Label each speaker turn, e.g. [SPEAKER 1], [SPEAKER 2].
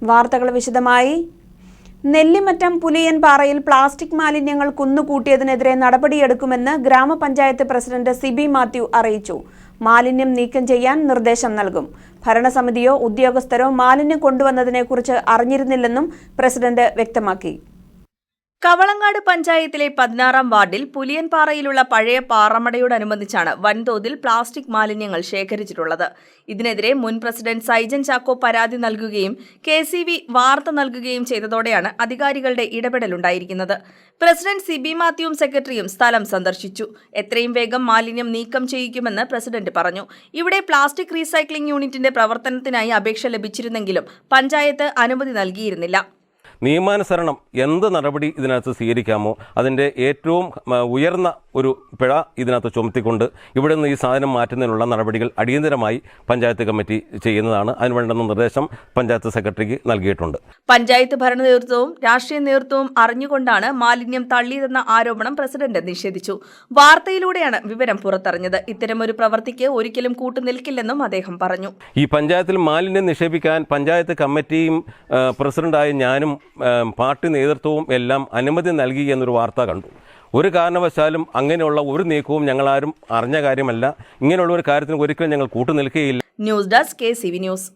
[SPEAKER 1] വാർത്തകൾ വിശദമായി. നെല്ലിമറ്റം പുലിയൻപാറയിൽ പ്ലാസ്റ്റിക് മാലിന്യങ്ങൾ കുന്നുകൂട്ടിയതിനെതിരെ നടപടിയെടുക്കുമെന്ന് ഗ്രാമപഞ്ചായത്ത് പ്രസിഡന്റ് സിബി മാത്യു അറിയിച്ചു. മാലിന്യം നീക്കം ചെയ്യാൻ നിർദ്ദേശം നൽകും. ഭരണസമിതിയോ ഉദ്യോഗസ്ഥരോ മാലിന്യം കൊണ്ടുവന്നതിനെക്കുറിച്ച് അറിഞ്ഞിരുന്നില്ലെന്നും പ്രസിഡന്റ് വ്യക്തമാക്കി.
[SPEAKER 2] കവളങ്ങാട് പഞ്ചായത്തിലെ 16-ാം വാർഡിൽ പുലിയൻപാറയിലുള്ള പഴയ പാറമടയോടനുബന്ധിച്ചാണ് വൻതോതിൽ പ്ലാസ്റ്റിക് മാലിന്യങ്ങൾ ശേഖരിച്ചിട്ടുള്ളത്. ഇതിനെതിരെ മുൻ പ്രസിഡന്റ് സൈജൻ ചാക്കോ പരാതി നൽകുകയും KCV വാർത്ത നൽകുകയും ചെയ്തതോടെയാണ് അധികാരികളുടെ ഇടപെടലുണ്ടായിരിക്കുന്നത്. പ്രസിഡന്റ് സിബി മാത്യുവും സെക്രട്ടറിയും സ്ഥലം സന്ദർശിച്ചു. എത്രയും വേഗം മാലിന്യം നീക്കം ചെയ്യിക്കുമെന്ന് പ്രസിഡന്റ് പറഞ്ഞു. ഇവിടെ പ്ലാസ്റ്റിക് റീസൈക്ലിംഗ് യൂണിറ്റിന്റെ പ്രവർത്തനത്തിനായി അപേക്ഷ ലഭിച്ചിരുന്നെങ്കിലും പഞ്ചായത്ത് അനുമതി നൽകിയിരുന്നില്ല.
[SPEAKER 3] നിയമാനുസരണം എന്ത് നടപടി ഇതിനകത്ത് സ്വീകരിക്കാമോ അതിൻ്റെ ഏറ്റവും ഉയർന്ന ഒരു പിഴ ഇതിനകത്ത് ചുമത്തിക്കൊണ്ട് ഇവിടെ നിന്ന് ഈ സാധനം മാറ്റുന്നതിനുള്ള നടപടികൾ അടിയന്തരമായി പഞ്ചായത്ത് കമ്മിറ്റി ചെയ്യുന്നതാണ്. അതിനുവേണ്ടുന്ന നിർദ്ദേശം പഞ്ചായത്ത് സെക്രട്ടറിക്ക് നൽകിയിട്ടുണ്ട്.
[SPEAKER 2] പഞ്ചായത്ത് ഭരണ നേതൃത്വവും രാഷ്ട്രീയ നേതൃത്വവും അറിഞ്ഞുകൊണ്ടാണ് മാലിന്യം തള്ളിയതെന്ന ആരോപണം പ്രസിഡന്റ് നിഷേധിച്ചു. വാർത്തയിലൂടെയാണ് വിവരം പുറത്തറിഞ്ഞത്. ഇത്തരമൊരു പ്രവൃത്തിക്ക് ഒരിക്കലും കൂട്ടുനിൽക്കില്ലെന്നും അദ്ദേഹം പറഞ്ഞു.
[SPEAKER 3] ഈ പഞ്ചായത്തിൽ മാലിന്യം നിക്ഷേപിക്കാൻ പഞ്ചായത്ത് കമ്മിറ്റിയും പ്രസിഡന്റായ ഞാനും പാർട്ടി നേതൃത്വവും എല്ലാം അനുമതി നൽകി എന്നൊരു വാർത്ത കണ്ടു. ഒരു കാരണവശാലും അങ്ങനെയുള്ള ഒരു നീക്കവും ഞങ്ങളാരും അറിഞ്ഞ കാര്യമല്ല. ഇങ്ങനെയുള്ള ഒരു കാര്യത്തിന് ഒരിക്കലും ഞങ്ങൾ കൂട്ടുനിൽക്കുകയില്ല.
[SPEAKER 2] News desk KCV news.